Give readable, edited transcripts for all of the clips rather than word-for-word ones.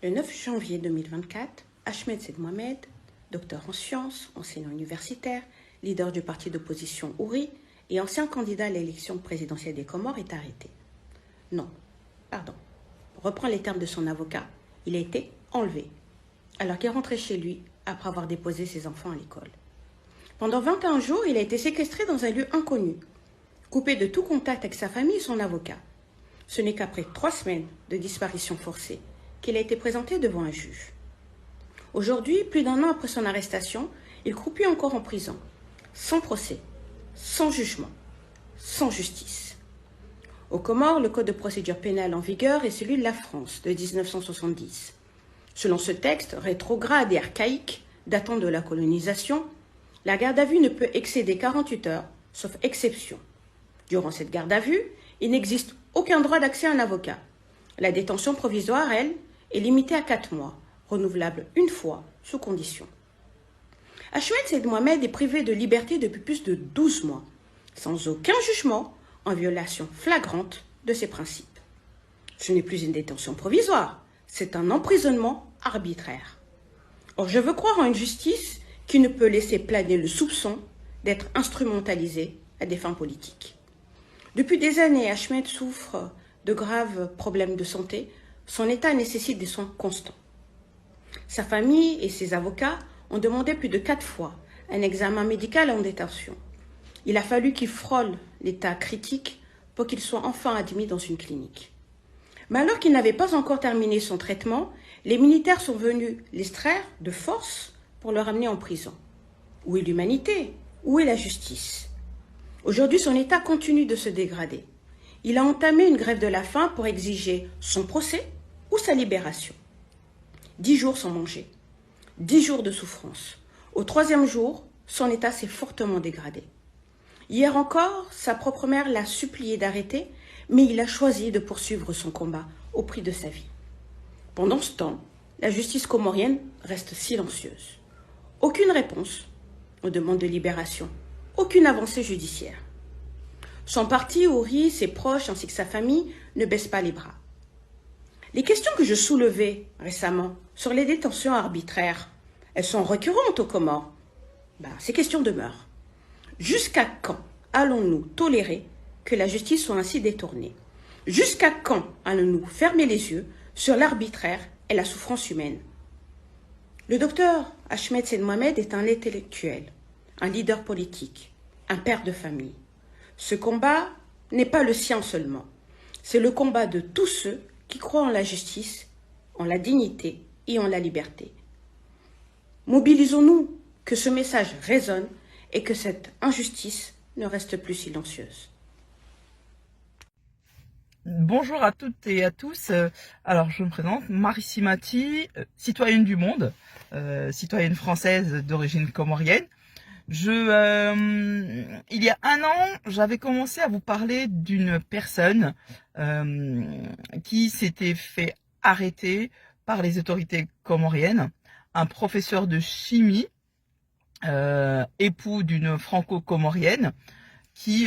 Le 9 janvier 2024, Ahmed Said Mohamed, docteur en sciences, enseignant universitaire, leader du parti d'opposition Houri et ancien candidat à l'élection présidentielle des Comores, est arrêté. Non, pardon. Reprend les termes de son avocat. Il a été enlevé, alors qu'il est rentré chez lui après avoir déposé ses enfants à l'école. Pendant 21 jours, il a été séquestré dans un lieu inconnu, coupé de tout contact avec sa famille et son avocat. Ce n'est qu'après 3 semaines de disparition forcée qu'il a été présenté devant un juge. Aujourd'hui, plus d'1 an après son arrestation, il croupit encore en prison, sans procès, sans jugement, sans justice. Aux Comores, le code de procédure pénale en vigueur est celui de la France de 1970. Selon ce texte rétrograde et archaïque, datant de la colonisation, la garde à vue ne peut excéder 48 heures, sauf exception. Durant cette garde à vue, il n'existe aucun droit d'accès à un avocat. La détention provisoire, elle, est limitée à 4 mois, renouvelable une fois, sous condition. Ahmed Said Mohamed est privé de liberté depuis plus de 12 mois, sans aucun jugement, en violation flagrante de ses principes. Ce n'est plus une détention provisoire, c'est un emprisonnement arbitraire. Or, je veux croire en une justice qui ne peut laisser planer le soupçon d'être instrumentalisée à des fins politiques. Depuis des années, Ahmed souffre de graves problèmes de santé. Son état nécessite des soins constants. Sa famille et ses avocats ont demandé plus de 4 fois un examen médical en détention. Il a fallu qu'il frôle l'état critique pour qu'il soit enfin admis dans une clinique. Mais alors qu'il n'avait pas encore terminé son traitement, les militaires sont venus l'extraire de force pour le ramener en prison. Où est l'humanité? Où est la justice? Aujourd'hui, son état continue de se dégrader. Il a entamé une grève de la faim pour exiger son procès ou sa libération. 10 jours sans manger, 10 jours de souffrance. Au 3e jour, son état s'est fortement dégradé. Hier encore, sa propre mère l'a supplié d'arrêter, mais il a choisi de poursuivre son combat au prix de sa vie. Pendant ce temps, la justice comorienne reste silencieuse. Aucune réponse aux demandes de libération, aucune avancée judiciaire. Son parti, Houri, ses proches ainsi que sa famille ne baissent pas les bras. Les questions que je soulevais récemment sur les détentions arbitraires, elles sont récurrentes aux Comores. Ces questions demeurent. Jusqu'à quand allons-nous tolérer que la justice soit ainsi détournée? Jusqu'à quand allons-nous fermer les yeux sur l'arbitraire et la souffrance humaine? Le docteur Ahmed Said Mohamed est un intellectuel, un leader politique, un père de famille. Ce combat n'est pas le sien seulement. C'est le combat de tous ceux qui croient en la justice, en la dignité et en la liberté. Mobilisons-nous, que ce message résonne et que cette injustice ne reste plus silencieuse. Bonjour à toutes et à tous. Alors, je me présente, Marissi Mati, citoyenne du monde, citoyenne française d'origine comorienne. Il y a 1 an, j'avais commencé à vous parler d'une personne qui s'était fait arrêter par les autorités comoriennes, un professeur de chimie, époux d'une franco-comorienne, qui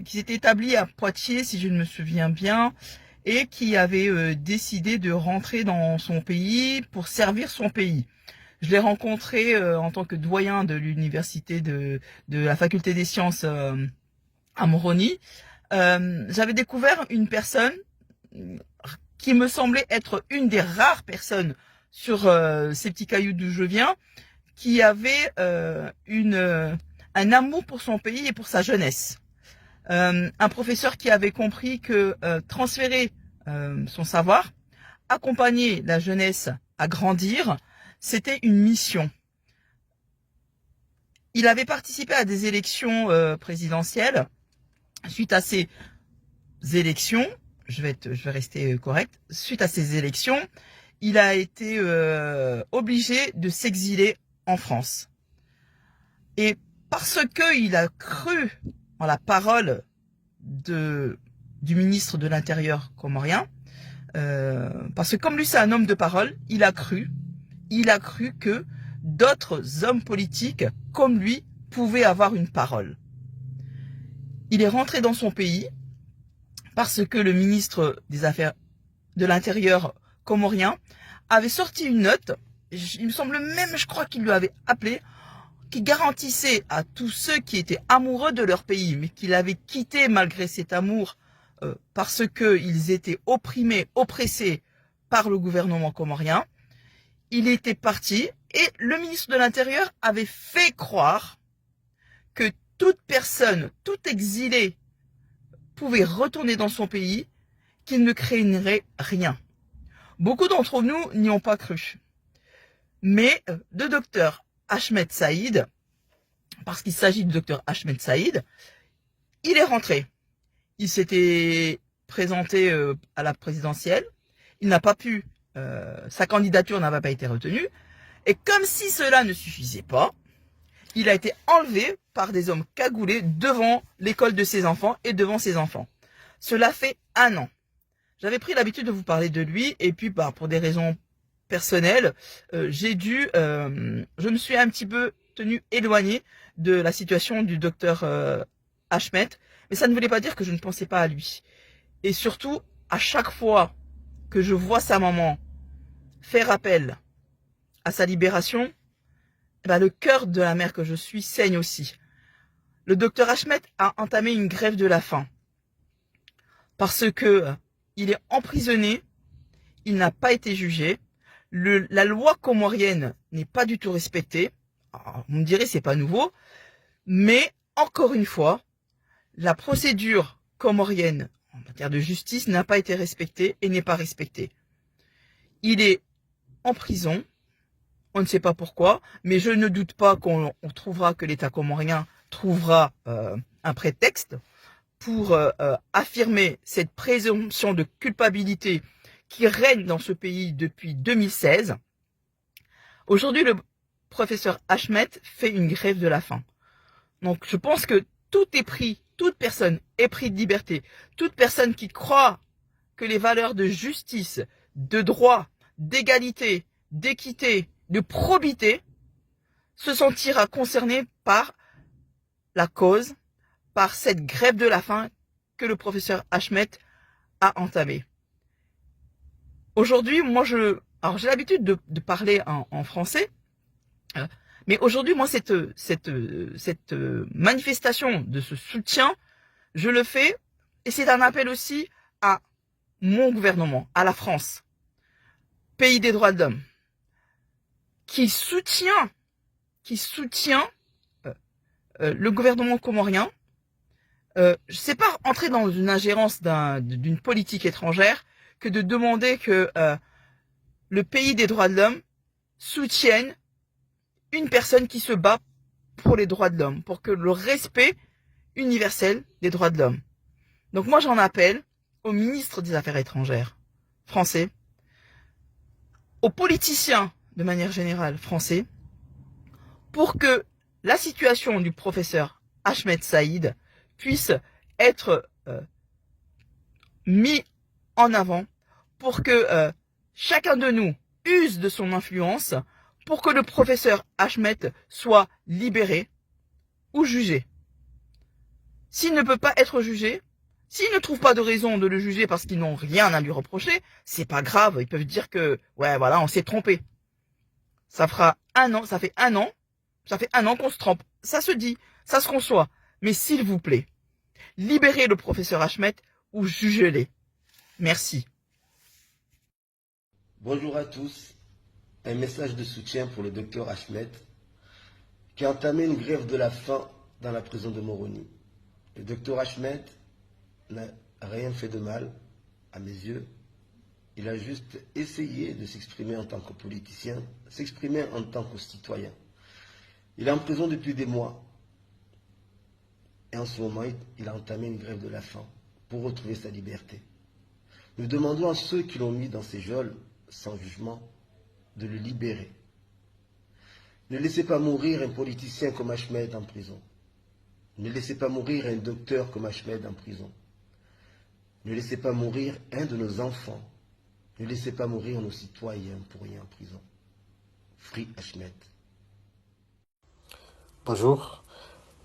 s'était établi à Poitiers, si je ne me souviens bien, et qui avait décidé de rentrer dans son pays pour servir son pays. Je l'ai rencontré en tant que doyen de l'université de la faculté des sciences à Moroni. J'avais découvert une personne qui me semblait être une des rares personnes sur ces petits cailloux d'où je viens, qui avait un amour pour son pays et pour sa jeunesse. Un professeur qui avait compris que transférer son savoir, accompagner la jeunesse à grandir, c'était une mission. Il avait participé à des élections présidentielles. Suite à ces élections, je vais rester correct, suite à ces élections, il a été obligé de s'exiler en France. Et parce qu'il a cru en la parole du ministre de l'Intérieur comorien, parce que comme lui c'est un homme de parole, il a cru que d'autres hommes politiques comme lui pouvaient avoir une parole. Il est rentré dans son pays parce que le ministre des Affaires de l'Intérieur comorien avait sorti une note, il me semble même, je crois qu'il lui avait appelé, qui garantissait à tous ceux qui étaient amoureux de leur pays, mais qui l'avaient quitté malgré cet amour, parce qu'ils étaient opprimés, oppressés par le gouvernement comorien. Il était parti et le ministre de l'Intérieur avait fait croire que toute personne, tout exilé pouvait retourner dans son pays, qu'il ne craindrait rien. Beaucoup d'entre nous n'y ont pas cru. Mais le docteur Ahmed Saïd, parce qu'il s'agit du docteur Ahmed Saïd, il est rentré. Il s'était présenté à la présidentielle. Il n'a pas pu, sa candidature n'avait pas été retenue. Et comme si cela ne suffisait pas, il a été enlevé par des hommes cagoulés devant l'école de ses enfants et devant ses enfants. Cela fait 1 an. J'avais pris l'habitude de vous parler de lui et puis pour des raisons personnelles, je me suis un petit peu tenu éloigné de la situation du docteur Ahmed, mais ça ne voulait pas dire que je ne pensais pas à lui. Et surtout, à chaque fois que je vois sa maman faire appel à sa libération, le cœur de la mère que je suis saigne aussi. Le docteur Ahmed a entamé une grève de la faim parce que il est emprisonné, il n'a pas été jugé, la loi comorienne n'est pas du tout respectée. Alors, vous me direz, c'est pas nouveau, mais encore une fois, la procédure comorienne en matière de justice n'a pas été respectée et n'est pas respectée. Il est en prison, on ne sait pas pourquoi, mais je ne doute pas qu'on trouvera, que l'État comorien trouvera un prétexte pour affirmer cette présomption de culpabilité qui règne dans ce pays depuis 2016. Aujourd'hui, le professeur Ahmed fait une grève de la faim. Donc je pense que toute personne est prise de liberté, toute personne qui croit que les valeurs de justice, de droit, d'égalité, d'équité, de probité se sentira concernée par la cause, par cette grève de la faim que le professeur Ahmed a entamée. Aujourd'hui, moi alors j'ai l'habitude de parler en français, mais aujourd'hui, moi, cette manifestation de ce soutien, je le fais, et c'est un appel aussi à mon gouvernement, à la France, pays des droits de l'homme, qui soutient le gouvernement comorien. C'est pas entrer dans une ingérence d'une politique étrangère que de demander que le pays des droits de l'homme soutienne une personne qui se bat pour les droits de l'homme, pour que le respect universel des droits de l'homme. Donc moi j'en appelle au ministre des Affaires étrangères français, aux politiciens de manière générale français, pour que la situation du professeur Ahmed Saïd puisse être mis en avant, pour que chacun de nous use de son influence, pour que le professeur Ahmed soit libéré ou jugé. S'il ne peut pas être jugé, s'il ne trouve pas de raison de le juger parce qu'ils n'ont rien à lui reprocher, c'est pas grave, ils peuvent dire que, ouais, voilà, on s'est trompé. Ça fera 1 an, ça fait 1 an qu'on se trompe. Ça se dit, ça se conçoit. Mais s'il vous plaît, libérez le professeur Ahmed ou jugez-les. Merci. Bonjour à tous. Un message de soutien pour le docteur Ahmed, qui a entamé une grève de la faim dans la prison de Moroni. Le docteur Ahmed n'a rien fait de mal, à mes yeux. Il a juste essayé de s'exprimer en tant que politicien, s'exprimer en tant que citoyen. Il est en prison depuis des mois. Et en ce moment, il a entamé une grève de la faim pour retrouver sa liberté. Nous demandons à ceux qui l'ont mis dans ces geôles, sans jugement, de le libérer. Ne laissez pas mourir un politicien comme Ahmed en prison. Ne laissez pas mourir un docteur comme Ahmed en prison. Ne laissez pas mourir un de nos enfants. Ne laissez pas mourir nos citoyens pour rien en prison. Free Ahmed. Bonjour,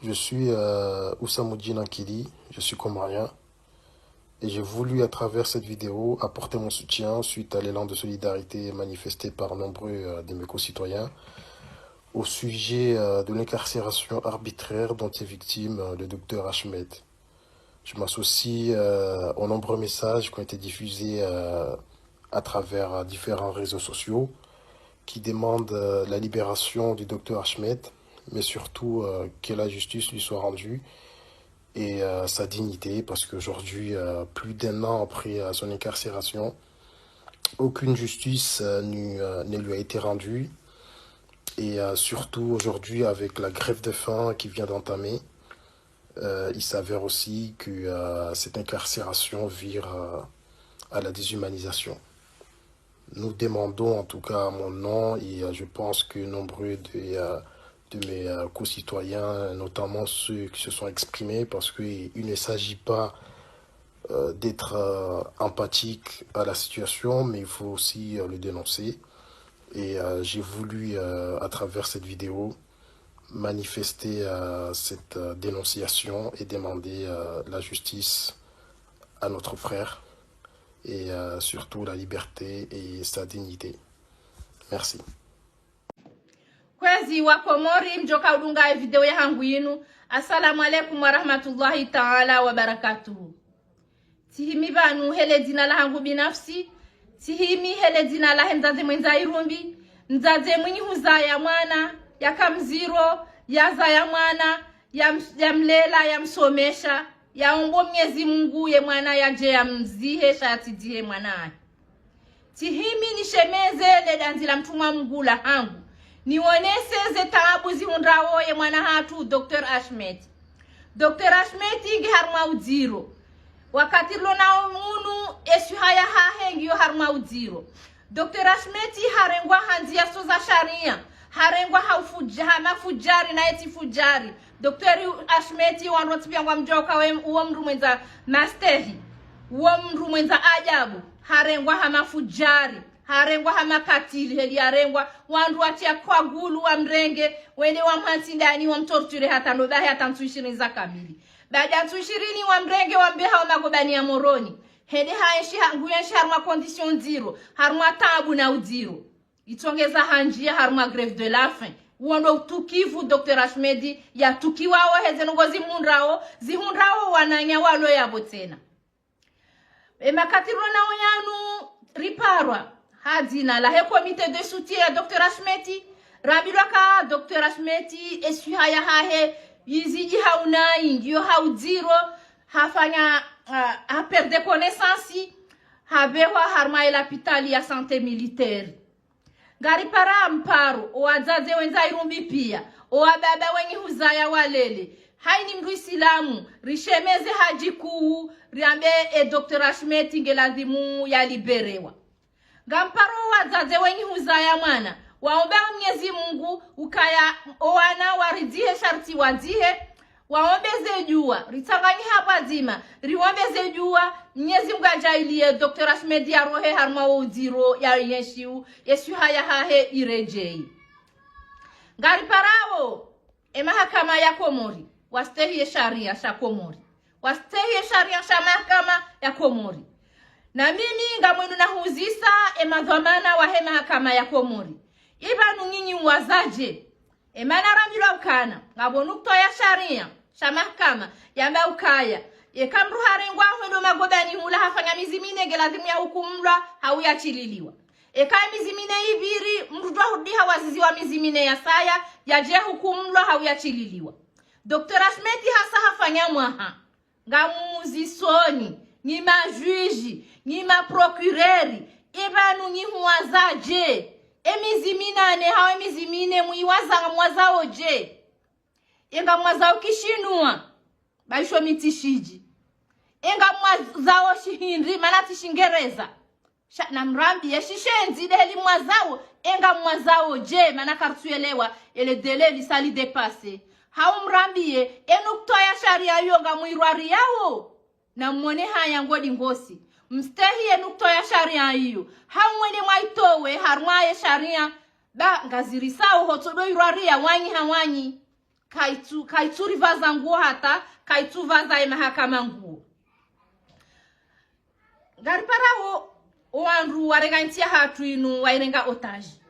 je suis Oussamoudjine Ankidi, je suis comorien. et j'ai voulu à travers cette vidéo apporter mon soutien suite à l'élan de solidarité manifesté par nombreux de mes concitoyens au sujet de l'incarcération arbitraire dont est victime le docteur Ahmed. Je m'associe aux nombreux messages qui ont été diffusés à travers différents réseaux sociaux qui demandent la libération du docteur Ahmed, mais surtout que la justice lui soit rendue et sa dignité, parce qu'aujourd'hui, plus d'1 an après son incarcération, aucune justice ne lui a été rendue. Et surtout aujourd'hui, avec la grève de faim qui vient d'entamer, il s'avère aussi que cette incarcération vire à la déshumanisation. Nous demandons, en tout cas à mon nom, et je pense que nombreux de mes concitoyens, notamment ceux qui se sont exprimés, parce qu'il ne s'agit pas d'être empathique à la situation, mais il faut aussi le dénoncer. Et j'ai voulu, à travers cette vidéo, manifester cette dénonciation et demander la justice à notre frère et surtout la liberté et sa dignité. Merci. Kwezi wa Komori mjoka udunga video ya hangu yinu. Assalamu alaikum wa rahmatullahi ta'ala wa barakatuhu. Tihimi banu hele dina la hangu binafsi. Tihimi hele dina la mzaze mwenza irumbi. Mzaze mwenye huzaya mwana. Ya kamziro. Ya zaya mwana. Ya mlela ya msomesha. Ya umbo Mwenyezi Mungu ye mwana ya je ya mzihesha atidihe mwana. Tihimi nishemeze le danzila mtumwa mgula hangu. Niwonese ze taabu zihundrawo ye mwana hatu Dr. Ahmed. Dr. Ahmed ingi harma uziro. Wakati lona umunu esu haya hahengi yo harma uziro. Dr. Ahmed harengwa hanzia soza sharia. Harengwa hama fujari na eti fujari. Dr. Ahmed wanroti pia mjoka uwa mru mwenza mastehi. Uwa mru mwenza ajabu. Harengwa hama fujari. Harengwa hama katili heli harengwa wandu watia kwa gulu wa mrenge wende wa mhansindani wa mtorture hata nodahe hata nsuishirini za kamili. Baada nsuishirini wa mrenge wa mbeha wa magobani ya moroni. Hende nguyenshi haruma condition zero. Haruma tabu na uziro. Itongeza hanjia haruma grève de la faim. Uondo utukivu Dr. Ahmed ya tukiwao hezenongozi mundrao. Zihundrao wananya walo ya botena. Makatiro na oyanu riparwa. Hadina la he comité de soutien à Dr. Ahmed. Rabilwaka Dr. Ahmed esu haya hahe yiziji hauna ingio hauziro hafanya a perdre connaissance habewa harma ila pitali ya santé militaire. Gari para mparo owazaze wenza irumbi pia owababa wenye huzaya walele haini mru Islamu rishemeze haji kuu riambe Dr. Ahmed ngelazimu ya liberewa. Gamparo wazaze wenye huzaya mwana. Waombe Mwenyezi Mungu ukaya owana waridzihe sharti wadzihe. Waombeze jua. Ritanganyi hapa zima. Riwombeze jua. Mwenyezi Mungu ajailie Dr. Ahmed ya rohe harma uziro ya yeshiu. Yesu haya hahe irejei. Ngari parao. Mahakama ya Komori. Wastehi sharia sha Komori. Wastehi sharia sha mahakama ya Komori. Na mimi ngamwenu na huzisa madhamana wa he mahakama ya Komori. Ibanu nyinyi mwazaje. Mana ramilwa ukana. Ngabonu kutoya sharia. Sha mahakama. Yamba ukaya. Kamru harengwa huendo magobani hula hafanya mizimine gelazimu ya hukumlwa hau ya chililiwa. Kaya mizimine ibiri mrudwa hudiha wazizi wa mizimine ya saya ya je hukumlwa hau ya chililiwa. Dr. Ahmed hasa hafanya mwaha. Ngamuzisoni. Ni majuji, ni maprocureri, ibanu ni mwazaje. Emiziminane hawe mizimine muiwaza mwazao je. Enga mwazao kishinua, baisho mitishiji. Enga mwazao shihindri, manati shingereza. Na mrambi ya shishenzi deli mwazao, enga mwazao je, manakartuelewa, ele dele li sali depase. Hau mrambi ye, enuktoya sharia yonga muirwari yao. Na mwone haya ngodi ngosi. Mstehi enuktoya sharia hiyo. Hamwene mwaitowe harmaye sharia. Ba ngazirisao hotodo irwaria wanyi hawanyi. Kaitu rivaza nguo hata. Kaitu vaza mahakama nguo. gari parawo wanru waregantia hatu inu wairenga otaji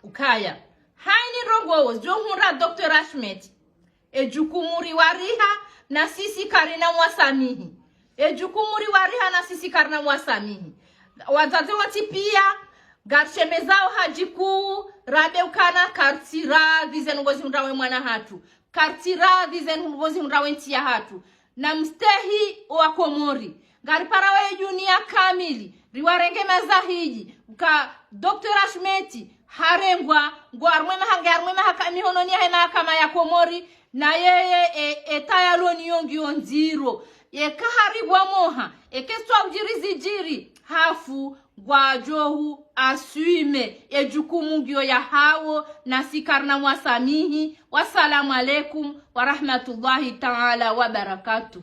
ukaya haini rongo johunra Dr. Ashmet ejukumuri wariha na sisi karina mwasamihi ejukumuri wariha na sisi karina mwasamihi wazazi wati pia garchemezao hajiku rabe ukana kartira dizen ngozi unrawe mwana hatu kartira dizen ngozi unrawe ntia hatu na mstehi wa Komori gari parawe dunia kamili riwarenge mazahiji ka Dr. Ashmet harengwa ngwarmwe mahaka mihononia hema kama ya Komori na yeye etaya loni yongi onziro ye kaharibwa moha ekeswa ujirizi jiri hafu gwa johu asuime ejukumu ngio ya hawo na sikarna mwasamihi. Wassalamu alaikum wa rahmatullahi ta'ala wa barakatuh.